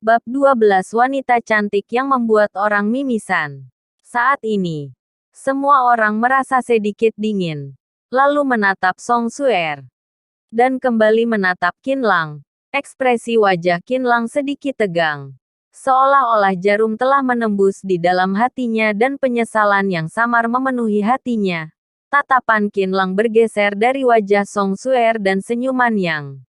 Bab 12 Wanita cantik yang membuat orang mimisan. Saat ini, semua orang merasa sedikit dingin. Lalu menatap Song Suer. Dan kembali menatap Qin Lang. Ekspresi wajah Qin Lang sedikit tegang. Seolah-olah jarum telah menembus di dalam hatinya dan penyesalan yang samar memenuhi hatinya. Tatapan Qin Lang bergeser dari wajah Song Suer dan senyuman yang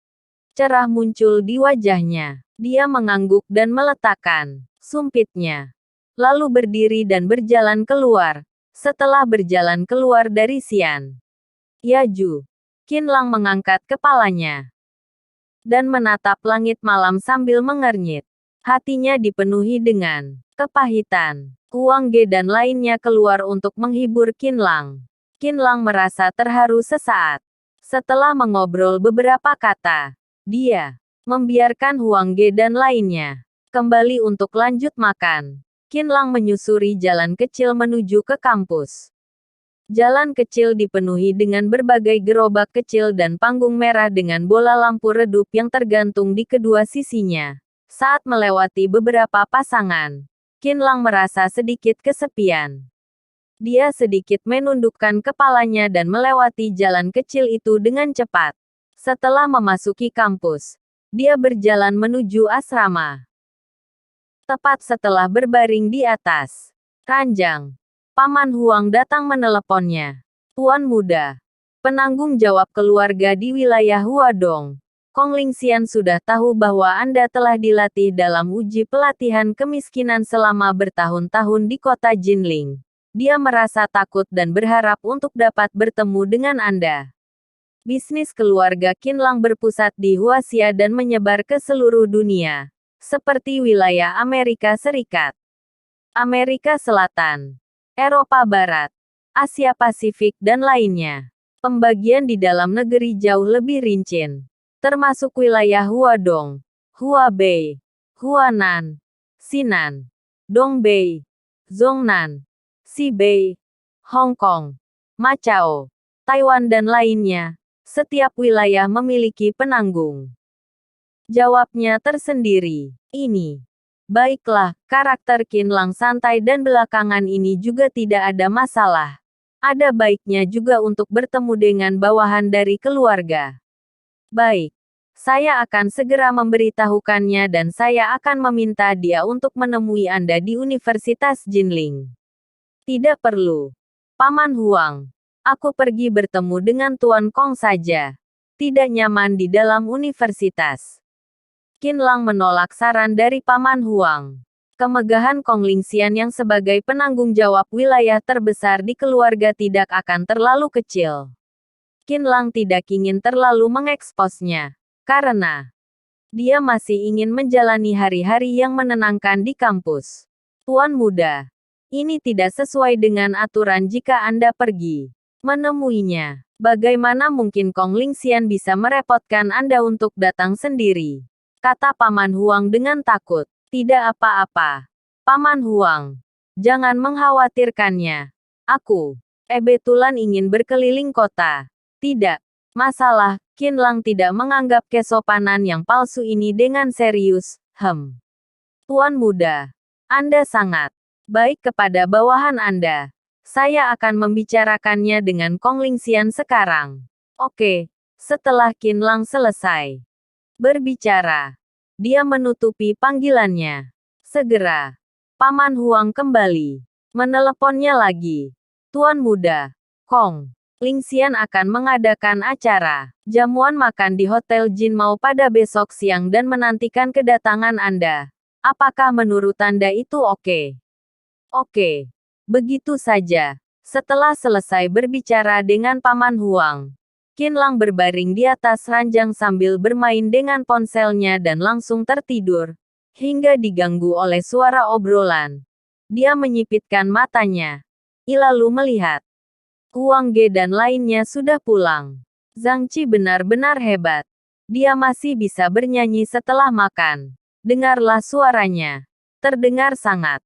cerah muncul di wajahnya. Dia mengangguk dan meletakkan sumpitnya. Lalu berdiri dan berjalan keluar. Setelah berjalan keluar dari Xian Yaju, Qin Lang mengangkat kepalanya dan menatap langit malam sambil mengernyit. Hatinya dipenuhi dengan kepahitan. Huang Ge dan lainnya keluar untuk menghibur Qin Lang. Qin Lang merasa terharu sesaat. Setelah mengobrol beberapa kata, dia membiarkan Huang Ge dan lainnya kembali untuk lanjut makan. Qin Lang menyusuri jalan kecil menuju ke kampus. Jalan kecil dipenuhi dengan berbagai gerobak kecil dan panggung merah dengan bola lampu redup yang tergantung di kedua sisinya. Saat melewati beberapa pasangan, Qin Lang merasa sedikit kesepian. Dia sedikit menundukkan kepalanya dan melewati jalan kecil itu dengan cepat. Setelah memasuki kampus, dia berjalan menuju asrama. Tepat setelah berbaring di atas ranjang, Paman Huang datang meneleponnya. Tuan muda, penanggung jawab keluarga di wilayah Huadong, Kong Lingxian sudah tahu bahwa Anda telah dilatih dalam uji pelatihan kemiskinan selama bertahun-tahun di kota Jinling. Dia merasa takut dan berharap untuk dapat bertemu dengan Anda. Bisnis keluarga Qin Lang berpusat di Huaxia dan menyebar ke seluruh dunia, seperti wilayah Amerika Serikat, Amerika Selatan, Eropa Barat, Asia Pasifik dan lainnya. Pembagian di dalam negeri jauh lebih rinci, termasuk wilayah Huadong, Huabei, Huanan, Sinan, Dongbei, Zhongnan, Xibei, Hong Kong, Macau, Taiwan dan lainnya. Setiap wilayah memiliki penanggung jawabnya tersendiri. Ini. Baiklah, karakter Qin Lang santai dan belakangan ini juga tidak ada masalah. Ada baiknya juga untuk bertemu dengan bawahan dari keluarga. Baik. Saya akan segera memberitahukannya dan saya akan meminta dia untuk menemui Anda di Universitas Jinling. Tidak perlu. Paman Huang. Aku pergi bertemu dengan Tuan Kong saja. Tidak nyaman di dalam universitas. Qin Lang menolak saran dari Paman Huang. Kemegahan Kong Lingxian yang sebagai penanggung jawab wilayah terbesar di keluarga tidak akan terlalu kecil. Qin Lang tidak ingin terlalu mengeksposnya. Karena dia masih ingin menjalani hari-hari yang menenangkan di kampus. Tuan muda, ini tidak sesuai dengan aturan jika Anda pergi menemuinya. Bagaimana mungkin Kong Lingxian bisa merepotkan Anda untuk datang sendiri? Kata Paman Huang dengan takut. Tidak apa-apa. Paman Huang. Jangan mengkhawatirkannya. Aku kebetulan ingin berkeliling kota. Tidak masalah. Qin Lang tidak menganggap kesopanan yang palsu ini dengan serius. Tuan muda. Anda sangat baik kepada bawahan Anda. Saya akan membicarakannya dengan Kong Lingxian sekarang. Oke. Setelah Qin Lang selesai berbicara, dia menutupi panggilannya. Segera, Paman Huang kembali meneleponnya lagi. Tuan muda, Kong Lingxian akan mengadakan acara jamuan makan di Hotel Jinmao pada besok siang dan menantikan kedatangan Anda. Apakah menurut Anda itu oke? Oke. Begitu saja. Setelah selesai berbicara dengan Paman Huang, Qin Lang berbaring di atas ranjang sambil bermain dengan ponselnya dan langsung tertidur, hingga diganggu oleh suara obrolan. Dia menyipitkan matanya, lalu melihat Huang Ge dan lainnya sudah pulang. Zhang Qi benar-benar hebat. Dia masih bisa bernyanyi setelah makan. Dengarlah suaranya. Terdengar sangat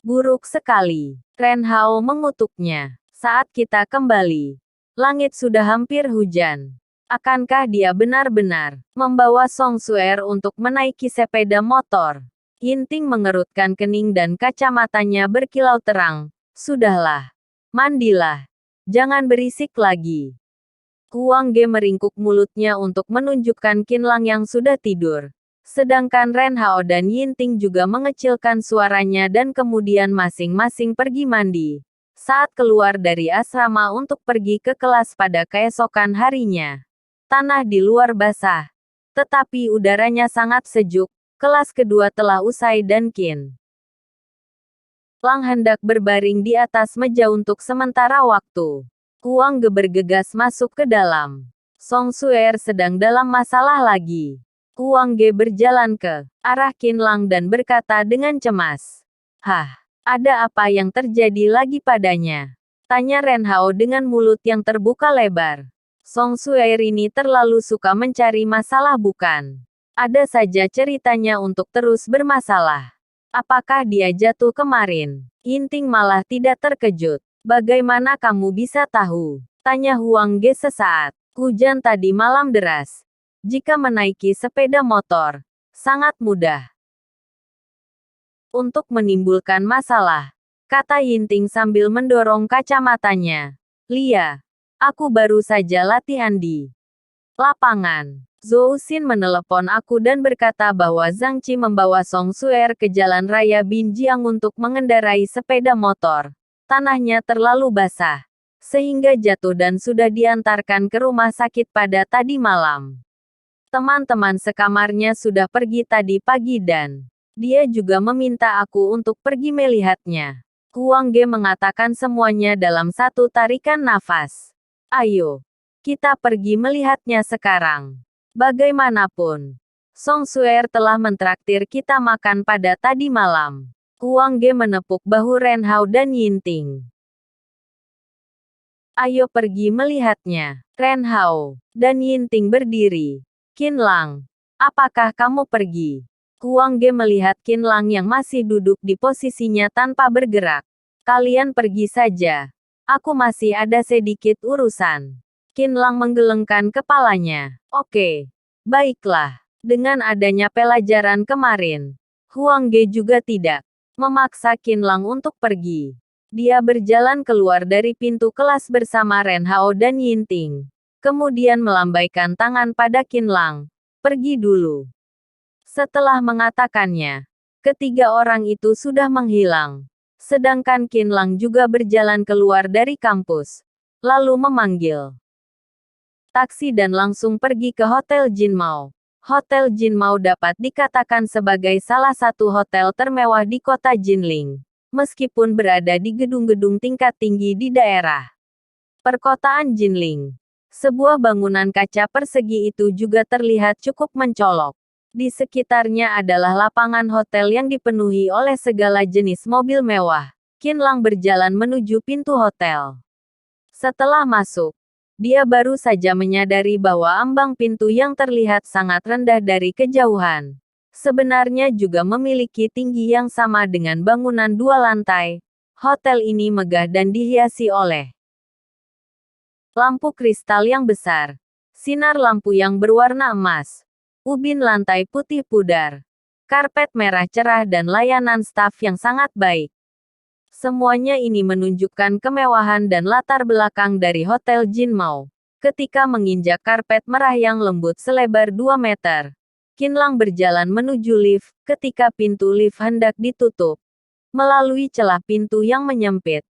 buruk sekali. Ren Hao mengutuknya. Saat kita kembali, langit sudah hampir hujan. Akankah dia benar-benar membawa Song Suer untuk menaiki sepeda motor? Yinting mengerutkan kening dan kacamatanya berkilau terang. Sudahlah. Mandilah. Jangan berisik lagi. Huang Ge meringkuk mulutnya untuk menunjukkan Qinlang yang sudah tidur. Sedangkan Ren Hao dan Yinting juga mengecilkan suaranya dan kemudian masing-masing pergi mandi. Saat keluar dari asrama untuk pergi ke kelas pada keesokan harinya. Tanah di luar basah. Tetapi udaranya sangat sejuk. Kelas kedua telah usai dan Qin Lang hendak berbaring di atas meja untuk sementara waktu. Huang Ge bergegas masuk ke dalam. Song Suer sedang dalam masalah lagi. Huang Ge berjalan ke arah Qin Lang dan berkata dengan cemas. Hah, ada apa yang terjadi lagi padanya? Tanya Ren Hao dengan mulut yang terbuka lebar. Song Suer ini terlalu suka mencari masalah bukan? Ada saja ceritanya untuk terus bermasalah. Apakah dia jatuh kemarin? Yinting malah tidak terkejut. Bagaimana kamu bisa tahu? Tanya Huang Ge sesaat. Hujan tadi malam deras. Jika menaiki sepeda motor, sangat mudah untuk menimbulkan masalah. Kata Yinting sambil mendorong kacamatanya. Lia, aku baru saja latihan di lapangan. Zhou Xin menelepon aku dan berkata bahwa Zhang Qi membawa Song Suer ke jalan raya Binjiang untuk mengendarai sepeda motor. Tanahnya terlalu basah, sehingga jatuh dan sudah diantarkan ke rumah sakit pada tadi malam. Teman-teman sekamarnya sudah pergi tadi pagi dan dia juga meminta aku untuk pergi melihatnya. Huang Ge mengatakan semuanya dalam satu tarikan nafas. Ayo, kita pergi melihatnya sekarang. Bagaimanapun, Song Suer telah mentraktir kita makan pada tadi malam. Huang Ge menepuk bahu Ren Hao dan Yinting. Ayo pergi melihatnya. Ren Hao dan Yinting berdiri. Qin Lang, apakah kamu pergi? Huang Ge melihat Qin Lang yang masih duduk di posisinya tanpa bergerak. Kalian pergi saja. Aku masih ada sedikit urusan. Qin Lang menggelengkan kepalanya. Oke, baiklah. Dengan adanya pelajaran kemarin, Huang Ge juga tidak memaksa Qin Lang untuk pergi. Dia berjalan keluar dari pintu kelas bersama Ren Hao dan Yinting. Kemudian melambaikan tangan pada Qin Lang. Pergi dulu. Setelah mengatakannya, ketiga orang itu sudah menghilang. Sedangkan Qin Lang juga berjalan keluar dari kampus. Lalu memanggil taksi dan langsung pergi ke Hotel Jinmao. Hotel Jinmao dapat dikatakan sebagai salah satu hotel termewah di kota Jinling. Meskipun berada di gedung-gedung tingkat tinggi di daerah perkotaan Jinling. Sebuah bangunan kaca persegi itu juga terlihat cukup mencolok. Di sekitarnya adalah lapangan hotel yang dipenuhi oleh segala jenis mobil mewah. Qin Lang berjalan menuju pintu hotel. Setelah masuk, dia baru saja menyadari bahwa ambang pintu yang terlihat sangat rendah dari kejauhan sebenarnya juga memiliki tinggi yang sama dengan bangunan 2 lantai. Hotel ini megah dan dihiasi oleh lampu kristal yang besar, sinar lampu yang berwarna emas, ubin lantai putih pudar, karpet merah cerah dan layanan staf yang sangat baik. Semuanya ini menunjukkan kemewahan dan latar belakang dari Hotel Jinmao. Ketika menginjak karpet merah yang lembut selebar 2 meter, Qin Lang berjalan menuju lift. Ketika pintu lift hendak ditutup, melalui celah pintu yang menyempit,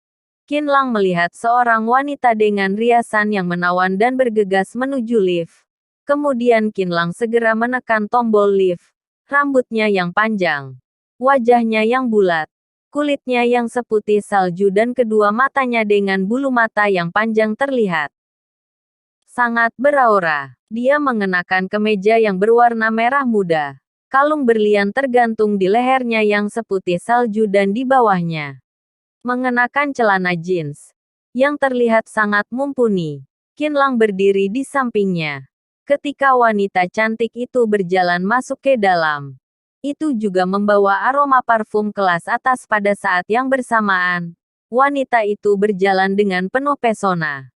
Qin Lang melihat seorang wanita dengan riasan yang menawan dan bergegas menuju lift. Kemudian Qin Lang segera menekan tombol lift. Rambutnya yang panjang, wajahnya yang bulat, kulitnya yang seputih salju dan kedua matanya dengan bulu mata yang panjang terlihat sangat beraura. Dia mengenakan kemeja yang berwarna merah muda. Kalung berlian tergantung di lehernya yang seputih salju dan di bawahnya mengenakan celana jeans yang terlihat sangat mumpuni. Qin Lang berdiri di sampingnya. Ketika wanita cantik itu berjalan masuk ke dalam, itu juga membawa aroma parfum kelas atas pada saat yang bersamaan. Wanita itu berjalan dengan penuh pesona.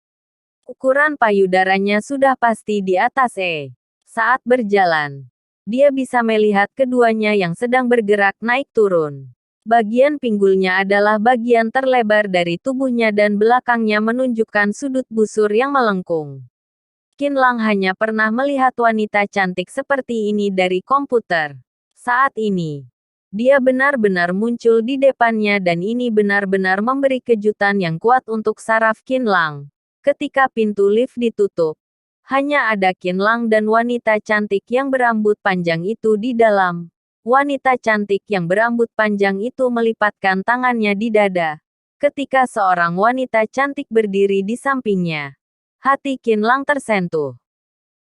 Ukuran payudaranya sudah pasti di atas E. Saat berjalan, dia bisa melihat keduanya yang sedang bergerak naik turun. Bagian pinggulnya adalah bagian terlebar dari tubuhnya dan belakangnya menunjukkan sudut busur yang melengkung. Qinlang hanya pernah melihat wanita cantik seperti ini dari komputer. Saat ini, dia benar-benar muncul di depannya dan ini benar-benar memberi kejutan yang kuat untuk saraf Qinlang. Ketika pintu lift ditutup, hanya ada Qinlang dan wanita cantik yang berambut panjang itu di dalam. Wanita cantik yang berambut panjang itu melipatkan tangannya di dada. Ketika seorang wanita cantik berdiri di sampingnya, hati Qinlang tersentuh.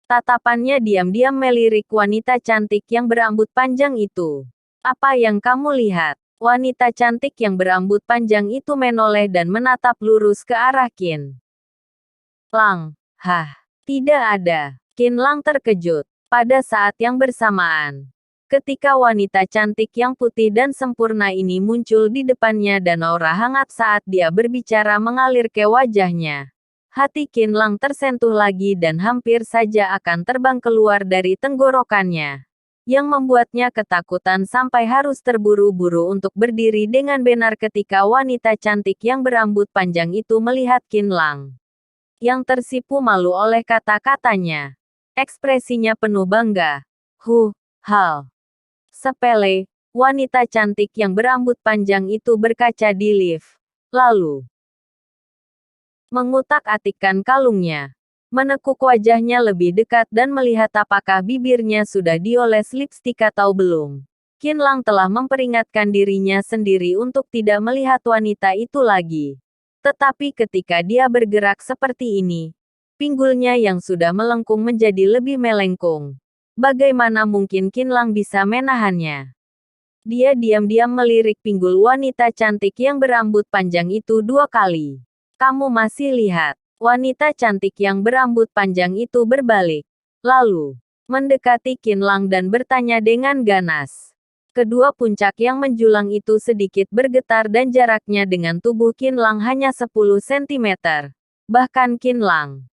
Tatapannya diam-diam melirik wanita cantik yang berambut panjang itu. Apa yang kamu lihat? Wanita cantik yang berambut panjang itu menoleh dan menatap lurus ke arah Qinlang. Hah, tidak ada. Qinlang terkejut. Pada saat yang bersamaan, ketika wanita cantik yang putih dan sempurna ini muncul di depannya dan aura hangat saat dia berbicara mengalir ke wajahnya. Hati Qinlang tersentuh lagi dan hampir saja akan terbang keluar dari tenggorokannya. Yang membuatnya ketakutan sampai harus terburu-buru untuk berdiri dengan benar ketika wanita cantik yang berambut panjang itu melihat Qinlang. Yang tersipu malu oleh kata-katanya. Ekspresinya penuh bangga. Hal sepele, wanita cantik yang berambut panjang itu berkaca di lift. Lalu, mengutak-atikkan kalungnya. Menekuk wajahnya lebih dekat dan melihat apakah bibirnya sudah dioles lipstik atau belum. Qinlang telah memperingatkan dirinya sendiri untuk tidak melihat wanita itu lagi. Tetapi ketika dia bergerak seperti ini, pinggulnya yang sudah melengkung menjadi lebih melengkung. Bagaimana mungkin Qinlang bisa menahannya? Dia diam-diam melirik pinggul wanita cantik yang berambut panjang itu 2 kali. Kamu masih lihat? Wanita cantik yang berambut panjang itu berbalik. Lalu, mendekati Qinlang dan bertanya dengan ganas. Kedua puncak yang menjulang itu sedikit bergetar dan jaraknya dengan tubuh Qinlang hanya 10 cm. Bahkan Qinlang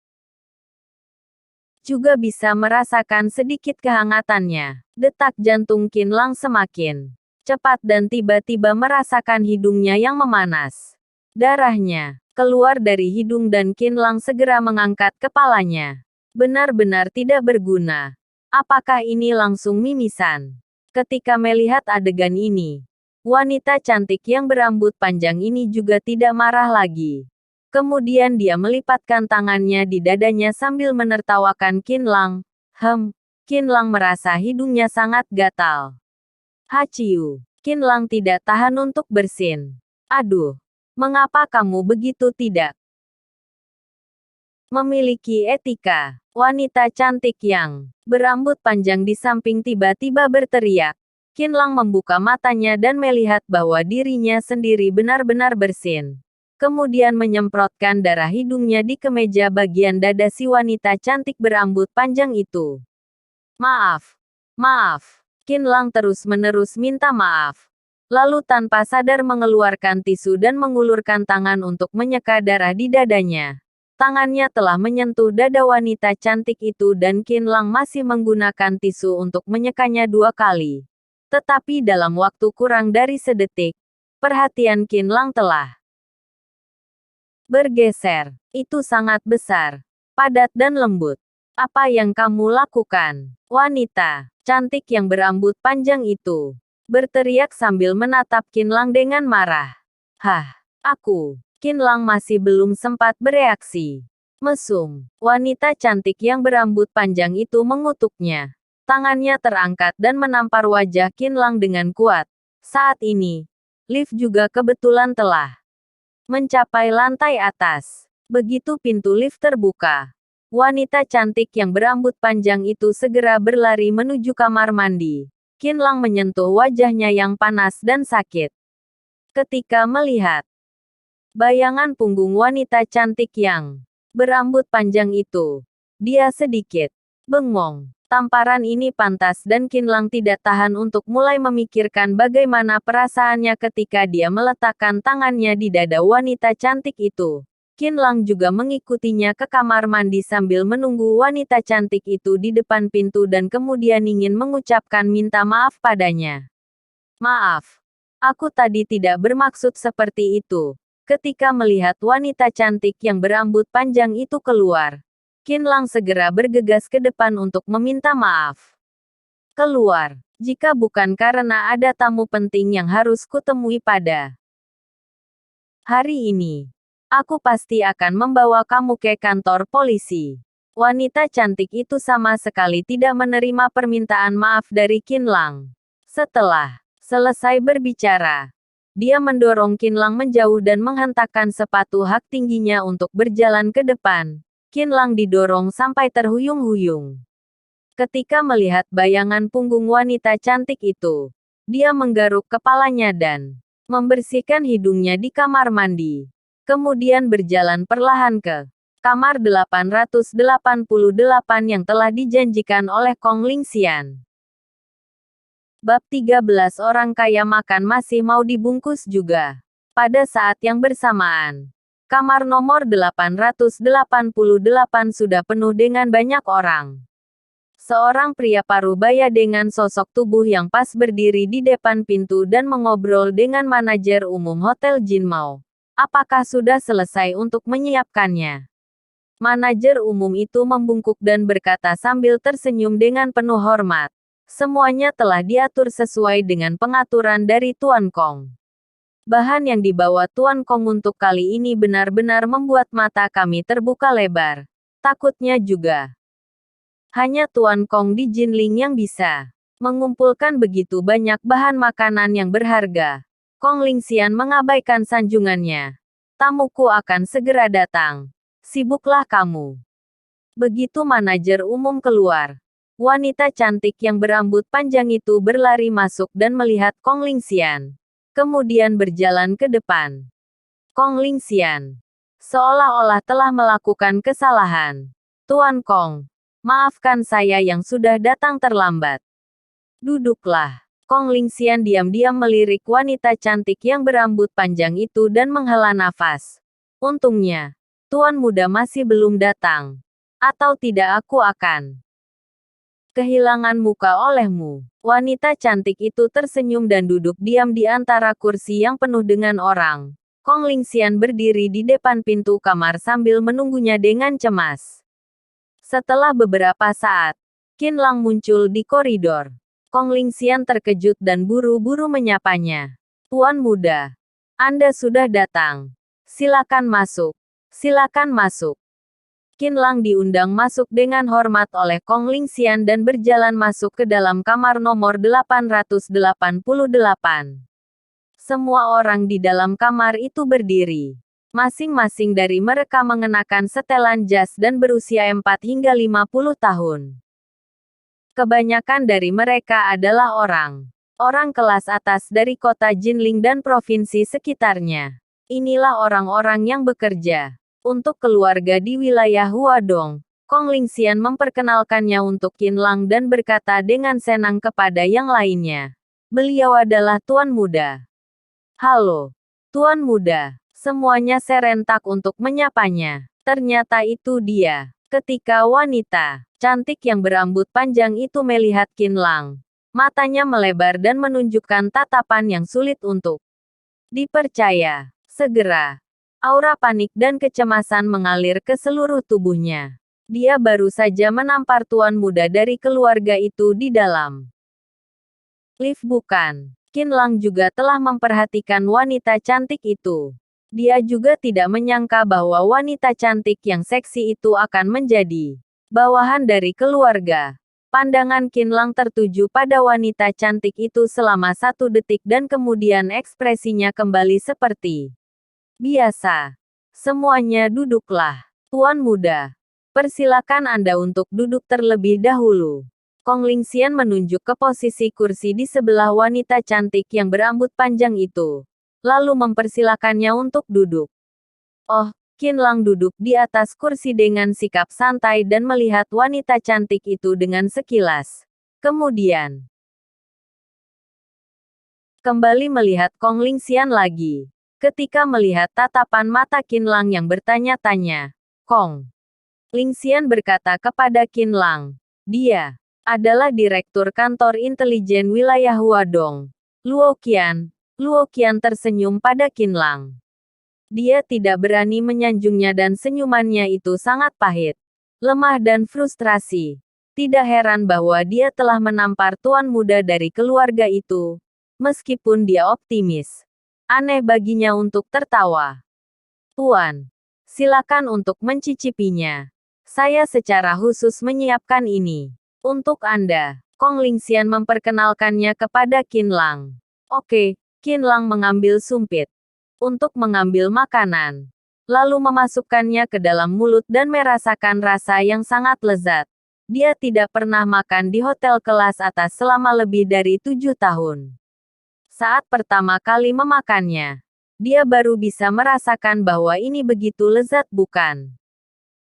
juga bisa merasakan sedikit kehangatannya. Detak jantung Qinlang semakin cepat dan tiba-tiba merasakan hidungnya yang memanas. Darahnya keluar dari hidung dan Qinlang segera mengangkat kepalanya. Benar-benar tidak berguna. Apakah ini langsung mimisan? Ketika melihat adegan ini, wanita cantik yang berambut panjang ini juga tidak marah lagi. Kemudian dia melipatkan tangannya di dadanya sambil menertawakan Qinlang. Qinlang merasa hidungnya sangat gatal. Haciu. Qinlang tidak tahan untuk bersin. Aduh, mengapa kamu begitu tidak memiliki etika? Wanita cantik yang berambut panjang di samping tiba-tiba berteriak. Qinlang membuka matanya dan melihat bahwa dirinya sendiri benar-benar bersin. Kemudian menyemprotkan darah hidungnya di kemeja bagian dada si wanita cantik berambut panjang itu. Maaf. Qinlang terus-menerus minta maaf. Lalu tanpa sadar mengeluarkan tisu dan mengulurkan tangan untuk menyeka darah di dadanya. Tangannya telah menyentuh dada wanita cantik itu dan Qinlang masih menggunakan tisu untuk menyekanya 2 kali. Tetapi dalam waktu kurang dari sedetik, perhatian Qinlang telah bergeser. Itu sangat besar, padat dan lembut. Apa yang kamu lakukan? Wanita cantik yang berambut panjang itu berteriak sambil menatap Qinlang dengan marah. Qinlang masih belum sempat bereaksi. Mesum. Wanita cantik yang berambut panjang itu mengutuknya. Tangannya terangkat dan menampar wajah Qinlang dengan kuat. Saat ini, lift juga kebetulan telah mencapai lantai atas. Begitu pintu lift terbuka, wanita cantik yang berambut panjang itu segera berlari menuju kamar mandi. Qinlang menyentuh wajahnya yang panas dan sakit. Ketika melihat bayangan punggung wanita cantik yang berambut panjang itu, dia sedikit bengong. Tamparan ini pantas dan Qinlang tidak tahan untuk mulai memikirkan bagaimana perasaannya ketika dia meletakkan tangannya di dada wanita cantik itu. Qin Lang juga mengikutinya ke kamar mandi sambil menunggu wanita cantik itu di depan pintu dan kemudian ingin mengucapkan minta maaf padanya. Maaf. Aku tadi tidak bermaksud seperti itu. Ketika melihat wanita cantik yang berambut panjang itu keluar, Qin Lang segera bergegas ke depan untuk meminta maaf. Keluar. Jika bukan karena ada tamu penting yang harus kutemui pada hari ini, aku pasti akan membawa kamu ke kantor polisi. Wanita cantik itu sama sekali tidak menerima permintaan maaf dari Qin Lang. Setelah selesai berbicara, dia mendorong Qin Lang menjauh dan menghentakkan sepatu hak tingginya untuk berjalan ke depan. Qin Lang didorong sampai terhuyung-huyung. Ketika melihat bayangan punggung wanita cantik itu, dia menggaruk kepalanya dan membersihkan hidungnya di kamar mandi. Kemudian berjalan perlahan ke kamar 888 yang telah dijanjikan oleh Kong Lingxian. Bab 13 Orang kaya makan masih mau dibungkus juga. Pada saat yang bersamaan, kamar nomor 888 sudah penuh dengan banyak orang. Seorang pria parubaya dengan sosok tubuh yang pas berdiri di depan pintu dan mengobrol dengan manajer umum Hotel Jinmao. Apakah sudah selesai untuk menyiapkannya? Manajer umum itu membungkuk dan berkata sambil tersenyum dengan penuh hormat. Semuanya telah diatur sesuai dengan pengaturan dari Tuan Kong. Bahan yang dibawa Tuan Kong untuk kali ini benar-benar membuat mata kami terbuka lebar. Takutnya juga hanya Tuan Kong di Jinling yang bisa mengumpulkan begitu banyak bahan makanan yang berharga. Kong Lingxian mengabaikan sanjungannya. Tamuku akan segera datang. Sibuklah kamu. Begitu manajer umum keluar, wanita cantik yang berambut panjang itu berlari masuk dan melihat Kong Lingxian. Kemudian berjalan ke depan. Kong Lingxian seolah-olah telah melakukan kesalahan. Tuan Kong, maafkan saya yang sudah datang terlambat. Duduklah. Kong Lingxian diam-diam melirik wanita cantik yang berambut panjang itu dan menghela nafas. Untungnya, Tuan muda masih belum datang. Atau tidak aku akan kehilangan muka olehmu. Wanita cantik itu tersenyum dan duduk diam di antara kursi yang penuh dengan orang. Kong Lingxian berdiri di depan pintu kamar sambil menunggunya dengan cemas. Setelah beberapa saat, Qin Lang muncul di koridor. Kong Lingxian terkejut dan buru-buru menyapanya. Tuan muda, Anda sudah datang. Silakan masuk. Silakan masuk. Qin Lang diundang masuk dengan hormat oleh Kong Lingxian dan berjalan masuk ke dalam kamar nomor 888. Semua orang di dalam kamar itu berdiri. Masing-masing dari mereka mengenakan setelan jas dan berusia 4 hingga 50 tahun. Kebanyakan dari mereka adalah orang kelas atas dari kota Jinling dan provinsi sekitarnya. Inilah orang-orang yang bekerja untuk keluarga di wilayah Huadong. Kong Lingxian memperkenalkannya untuk Qin Lang dan berkata dengan senang kepada yang lainnya. Beliau adalah Tuan Muda. Halo, Tuan Muda. Semuanya serentak untuk menyapanya. Ternyata itu dia. Ketika wanita cantik yang berambut panjang itu melihat Qin Lang, matanya melebar dan menunjukkan tatapan yang sulit untuk dipercaya. Segera, aura panik dan kecemasan mengalir ke seluruh tubuhnya. Dia baru saja menampar tuan muda dari keluarga itu di dalam lift bukan? Qin Lang juga telah memperhatikan wanita cantik itu. Dia juga tidak menyangka bahwa wanita cantik yang seksi itu akan menjadi bawahan dari keluarga. Pandangan Qin Lang tertuju pada wanita cantik itu selama 1 detik dan kemudian ekspresinya kembali seperti biasa. Semuanya duduklah. Tuan muda, persilakan Anda untuk duduk terlebih dahulu. Kong Lingxian menunjuk ke posisi kursi di sebelah wanita cantik yang berambut panjang itu. Lalu mempersilakannya untuk duduk. Oh, Qin Lang duduk di atas kursi dengan sikap santai dan melihat wanita cantik itu dengan sekilas. Kemudian, kembali melihat Kong Lingxian lagi. Ketika melihat tatapan mata Qin Lang yang bertanya-tanya, Kong Lingxian berkata kepada Qin Lang, dia adalah Direktur Kantor Intelijen Wilayah Huadong. Luo Qian tersenyum pada Qin Lang. Dia tidak berani menyanjungnya dan senyumannya itu sangat pahit, lemah dan frustrasi. Tidak heran bahwa dia telah menampar tuan muda dari keluarga itu, meskipun dia optimis. Aneh baginya untuk tertawa. Tuan, silakan untuk mencicipinya. Saya secara khusus menyiapkan ini untuk Anda. Kong Lingxian memperkenalkannya kepada Qin Lang. Oke, Qin Lang mengambil sumpit untuk mengambil makanan, lalu memasukkannya ke dalam mulut dan merasakan rasa yang sangat lezat. Dia tidak pernah makan di hotel kelas atas selama lebih dari 7 tahun. Saat pertama kali memakannya, dia baru bisa merasakan bahwa ini begitu lezat bukan?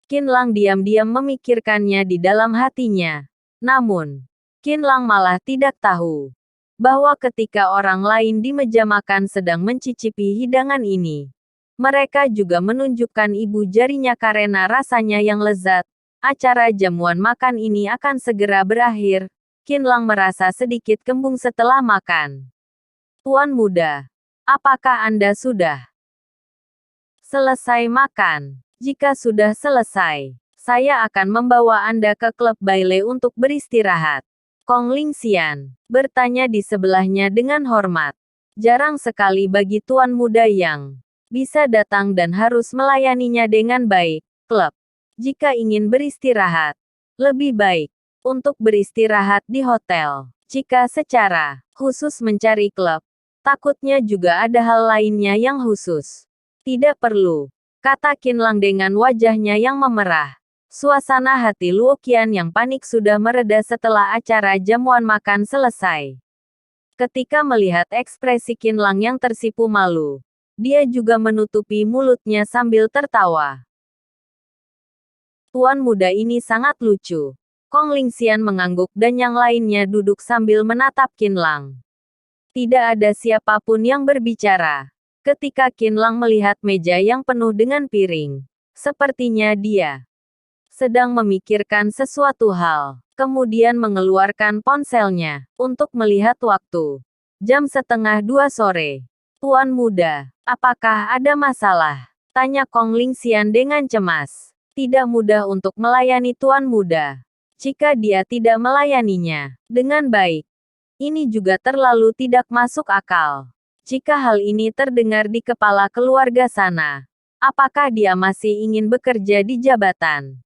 Qin Lang diam-diam memikirkannya di dalam hatinya. Namun, Qin Lang malah tidak tahu bahwa ketika orang lain di meja makan sedang mencicipi hidangan ini, mereka juga menunjukkan ibu jarinya karena rasanya yang lezat. Acara jamuan makan ini akan segera berakhir. Qin Lang merasa sedikit kembung setelah makan. Tuan muda, apakah Anda sudah selesai makan? Jika sudah selesai, saya akan membawa Anda ke klub baile untuk beristirahat. Kong Lingxian bertanya di sebelahnya dengan hormat. Jarang sekali bagi tuan muda yang bisa datang dan harus melayaninya dengan baik. Klub. Jika ingin beristirahat, lebih baik untuk beristirahat di hotel. Jika secara khusus mencari klub, takutnya juga ada hal lainnya yang khusus. Tidak perlu, kata Qin Lang dengan wajahnya yang memerah. Suasana hati Luo Qian yang panik sudah mereda setelah acara jamuan makan selesai. Ketika melihat ekspresi Qin Lang yang tersipu malu, dia juga menutupi mulutnya sambil tertawa. Tuan muda ini sangat lucu. Kong Lingxian mengangguk dan yang lainnya duduk sambil menatap Qin Lang. Tidak ada siapapun yang berbicara. Ketika Qin Lang melihat meja yang penuh dengan piring, sepertinya dia sedang memikirkan sesuatu hal, kemudian mengeluarkan ponselnya untuk melihat waktu. Jam 1:30 sore. Tuan muda, apakah ada masalah? Tanya Kong Lingxian dengan cemas. Tidak mudah untuk melayani tuan muda. Jika dia tidak melayaninya dengan baik, ini juga terlalu tidak masuk akal. Jika hal ini terdengar di kepala keluarga sana, apakah dia masih ingin bekerja di jabatan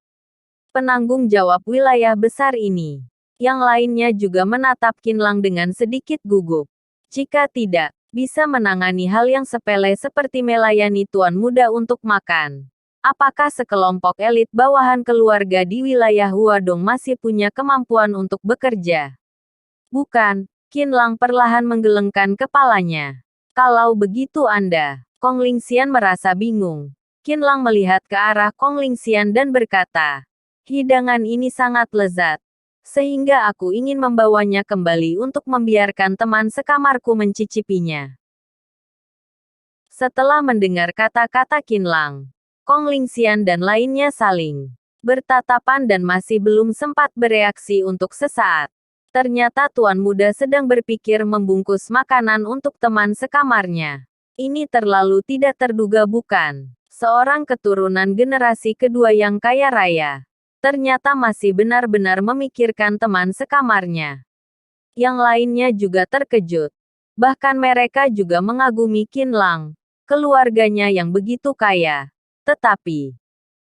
penanggung jawab wilayah besar ini? Yang lainnya juga menatap Qin Lang dengan sedikit gugup. Jika tidak bisa menangani hal yang sepele seperti melayani tuan muda untuk makan, apakah sekelompok elit bawahan keluarga di wilayah Huadong masih punya kemampuan untuk bekerja? Bukan, Qin Lang perlahan menggelengkan kepalanya. Kalau begitu Anda, Kong Lingxian merasa bingung. Qin Lang melihat ke arah Kong Lingxian dan berkata, hidangan ini sangat lezat, sehingga aku ingin membawanya kembali untuk membiarkan teman sekamarku mencicipinya. Setelah mendengar kata-kata Qin Lang, Kong Lingxian dan lainnya saling bertatapan dan masih belum sempat bereaksi untuk sesaat. Ternyata tuan muda sedang berpikir membungkus makanan untuk teman sekamarnya. Ini terlalu tidak terduga bukan? Seorang keturunan generasi kedua yang kaya raya, ternyata masih benar-benar memikirkan teman sekamarnya. Yang lainnya juga terkejut. Bahkan mereka juga mengagumi Qin Lang, keluarganya yang begitu kaya. Tetapi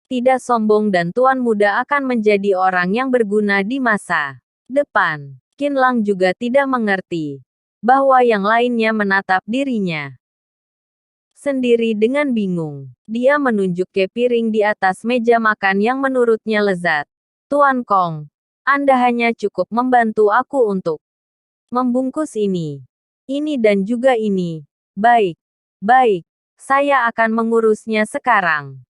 tidak sombong dan tuan muda akan menjadi orang yang berguna di masa depan. Qin Lang juga tidak mengerti bahwa yang lainnya menatap dirinya sendiri dengan bingung. Dia menunjuk ke piring di atas meja makan yang menurutnya lezat. Tuan Kong, Anda hanya cukup membantu aku untuk membungkus ini. Ini dan juga ini. Baik. Baik. Saya akan mengurusnya sekarang.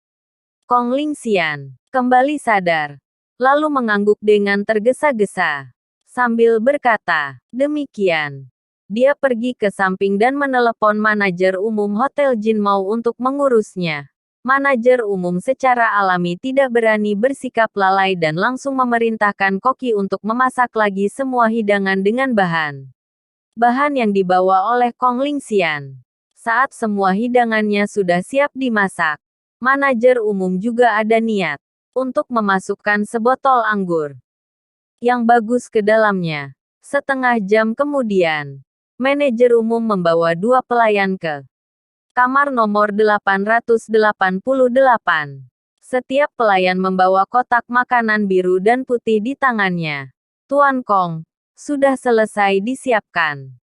Kong Lingxian kembali sadar, lalu mengangguk dengan tergesa-gesa, sambil berkata, demikian. Dia pergi ke samping dan menelepon manajer umum Hotel Jinmao untuk mengurusnya. Manajer umum secara alami tidak berani bersikap lalai dan langsung memerintahkan koki untuk memasak lagi semua hidangan dengan bahan yang dibawa oleh Kong Lingxian. Saat semua hidangannya sudah siap dimasak, manajer umum juga ada niat untuk memasukkan sebotol anggur yang bagus ke dalamnya. Setengah jam kemudian, manajer umum membawa 2 pelayan ke kamar nomor 888. Setiap pelayan membawa kotak makanan biru dan putih di tangannya. Tuan Kong, sudah selesai disiapkan.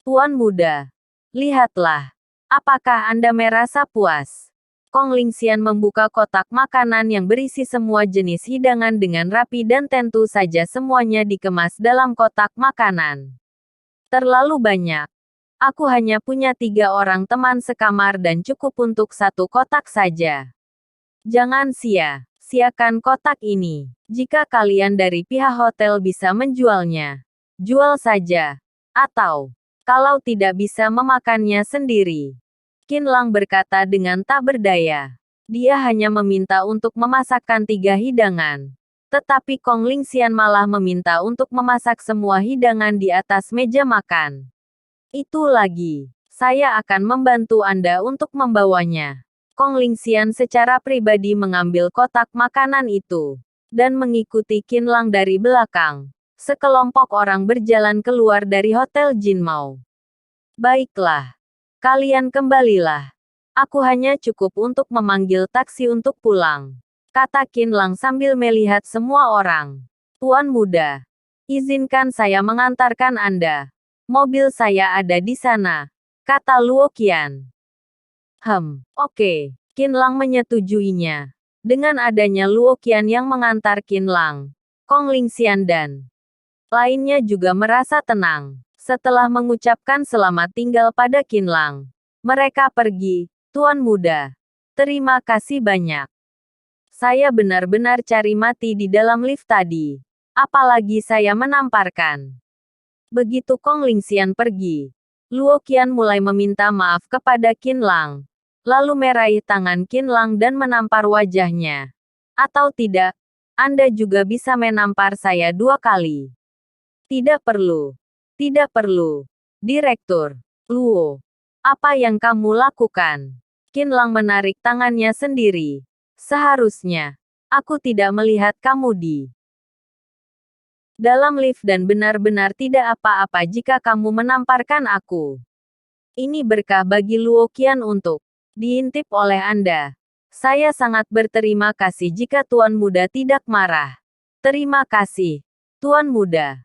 Tuan muda, lihatlah. Apakah Anda merasa puas? Kong Lingxian membuka kotak makanan yang berisi semua jenis hidangan dengan rapi dan tentu saja semuanya dikemas dalam kotak makanan. Terlalu banyak. Aku hanya punya 3 orang teman sekamar dan cukup untuk 1 kotak saja. Jangan sia-siakan kotak ini. Jika kalian dari pihak hotel bisa menjualnya, jual saja. Atau, kalau tidak bisa memakannya sendiri. Qin Lang berkata dengan tak berdaya. Dia hanya meminta untuk memasakkan 3 hidangan. Tetapi Kong Lingxian malah meminta untuk memasak semua hidangan di atas meja makan. Itu lagi. Saya akan membantu Anda untuk membawanya. Kong Lingxian secara pribadi mengambil kotak makanan itu dan mengikuti Qin Lang dari belakang. Sekelompok orang berjalan keluar dari Hotel Jinmao. Baiklah. Kalian kembalilah. Aku hanya cukup untuk memanggil taksi untuk pulang, kata Qin Lang sambil melihat semua orang. Tuan muda, izinkan saya mengantarkan Anda. Mobil saya ada di sana, kata Luo Qian. Oke. Qin Lang menyetujuinya. Dengan adanya Luo Qian yang mengantar Qin Lang, Kong Lingxian dan lainnya juga merasa tenang. Setelah mengucapkan selamat tinggal pada Qin Lang, mereka pergi. Tuan muda, terima kasih banyak. Saya benar-benar cari mati di dalam lift tadi. Apalagi saya menamparkan. Begitu Kong Lingxian pergi, Luo Qian mulai meminta maaf kepada Qin Lang. Lalu meraih tangan Qin Lang dan menampar wajahnya. Atau tidak, Anda juga bisa menampar saya 2 kali. Tidak perlu. Tidak perlu. Direktur Luo, apa yang kamu lakukan? Qin Lang menarik tangannya sendiri. Seharusnya, aku tidak melihat kamu di dalam lift dan benar-benar tidak apa-apa jika kamu menamparkan aku. Ini berkah bagi Luo Qian untuk diintip oleh Anda. Saya sangat berterima kasih jika Tuan Muda tidak marah. Terima kasih, Tuan Muda.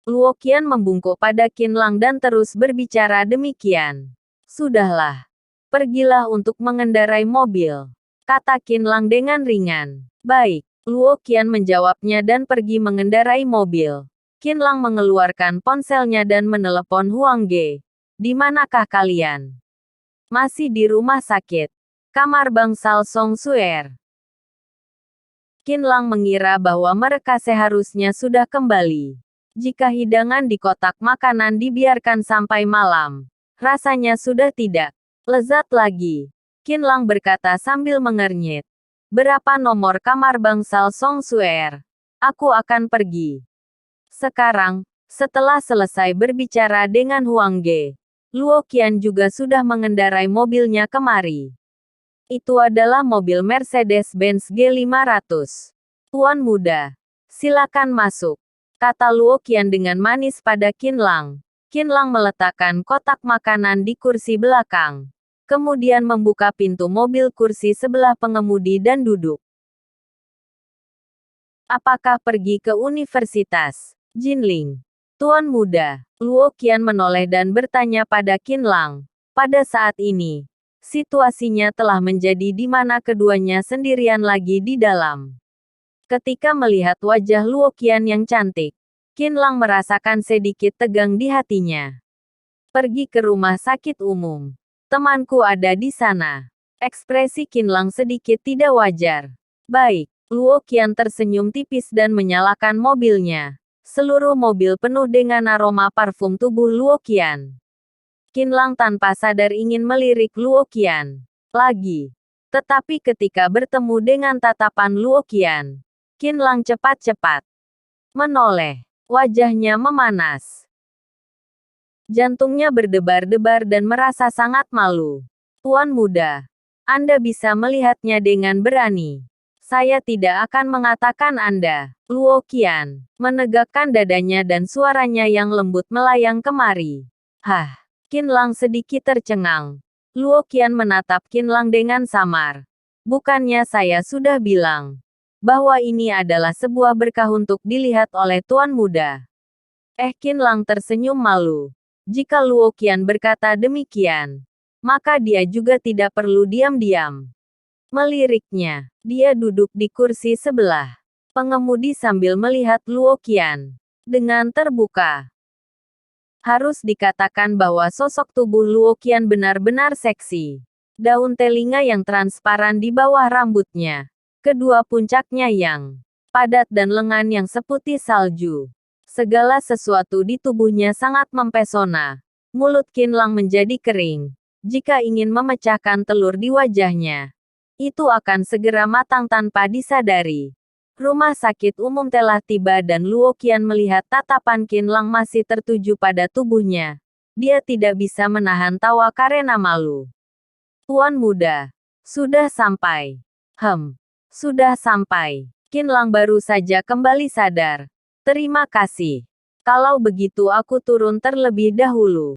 Luo Qian membungkuk pada Qin Lang dan terus berbicara demikian. Sudahlah. Pergilah untuk mengendarai mobil, kata Qin Lang dengan ringan. Baik. Luo Qian menjawabnya dan pergi mengendarai mobil. Qin Lang mengeluarkan ponselnya dan menelepon Huang Ge. Di manakah kalian? Masih di rumah sakit. Kamar bangsal Song Suer. Qin Lang mengira bahwa mereka seharusnya sudah kembali. Jika hidangan di kotak makanan dibiarkan sampai malam, rasanya sudah tidak lezat lagi. Qin Lang berkata sambil mengernyit. Berapa nomor kamar bangsal Song Suer? Aku akan pergi sekarang. Setelah selesai berbicara dengan Huang Ge, Luo Qian juga sudah mengendarai mobilnya kemari. Itu adalah mobil Mercedes-Benz G500. Tuan muda, silakan masuk, kata Luo Qian dengan manis pada Qin Lang. Qin Lang meletakkan kotak makanan di kursi belakang. Kemudian membuka pintu mobil kursi sebelah pengemudi dan duduk. Apakah pergi ke universitas? Jinling. Tuan muda, Luo Qian menoleh dan bertanya pada Qin Lang. Pada saat ini, situasinya telah menjadi di mana keduanya sendirian lagi di dalam. Ketika melihat wajah Luo Qian yang cantik, Qin Lang merasakan sedikit tegang di hatinya. Pergi ke rumah sakit umum. Temanku ada di sana. Ekspresi Qin Lang sedikit tidak wajar. Baik, Luo Qian tersenyum tipis dan menyalakan mobilnya. Seluruh mobil penuh dengan aroma parfum tubuh Luo Qian. Qinlang tanpa sadar ingin melirik Luo Qian lagi. Tetapi ketika bertemu dengan tatapan Luo Qian, Qinlang cepat-cepat menoleh. Wajahnya memanas. Jantungnya berdebar-debar dan merasa sangat malu. Tuan muda, Anda bisa melihatnya dengan berani. Saya tidak akan mengatakan Anda. Luo Qian menegakkan dadanya dan suaranya yang lembut melayang kemari. Hah, Qinlang sedikit tercengang. Luo Qian menatap Qinlang dengan samar. Bukannya saya sudah bilang bahwa ini adalah sebuah berkah untuk dilihat oleh Tuan Muda. Qinlang tersenyum malu. Jika Luo Qian berkata demikian, maka dia juga tidak perlu diam-diam meliriknya. Dia duduk di kursi sebelah pengemudi sambil melihat Luo Qian dengan terbuka. Harus dikatakan bahwa sosok tubuh Luo Qian benar-benar seksi. Daun telinga yang transparan di bawah rambutnya. Kedua puncaknya yang padat dan lengan yang seputih salju. Segala sesuatu di tubuhnya sangat mempesona. Mulut Qinlang menjadi kering. Jika ingin memecahkan telur di wajahnya, itu akan segera matang tanpa disadari. Rumah sakit umum telah tiba dan Luo Qian melihat tatapan Qinlang masih tertuju pada tubuhnya. Dia tidak bisa menahan tawa karena malu. Tuan muda, sudah sampai. Sudah sampai. Qinlang baru saja kembali sadar. Terima kasih. Kalau begitu aku turun terlebih dahulu.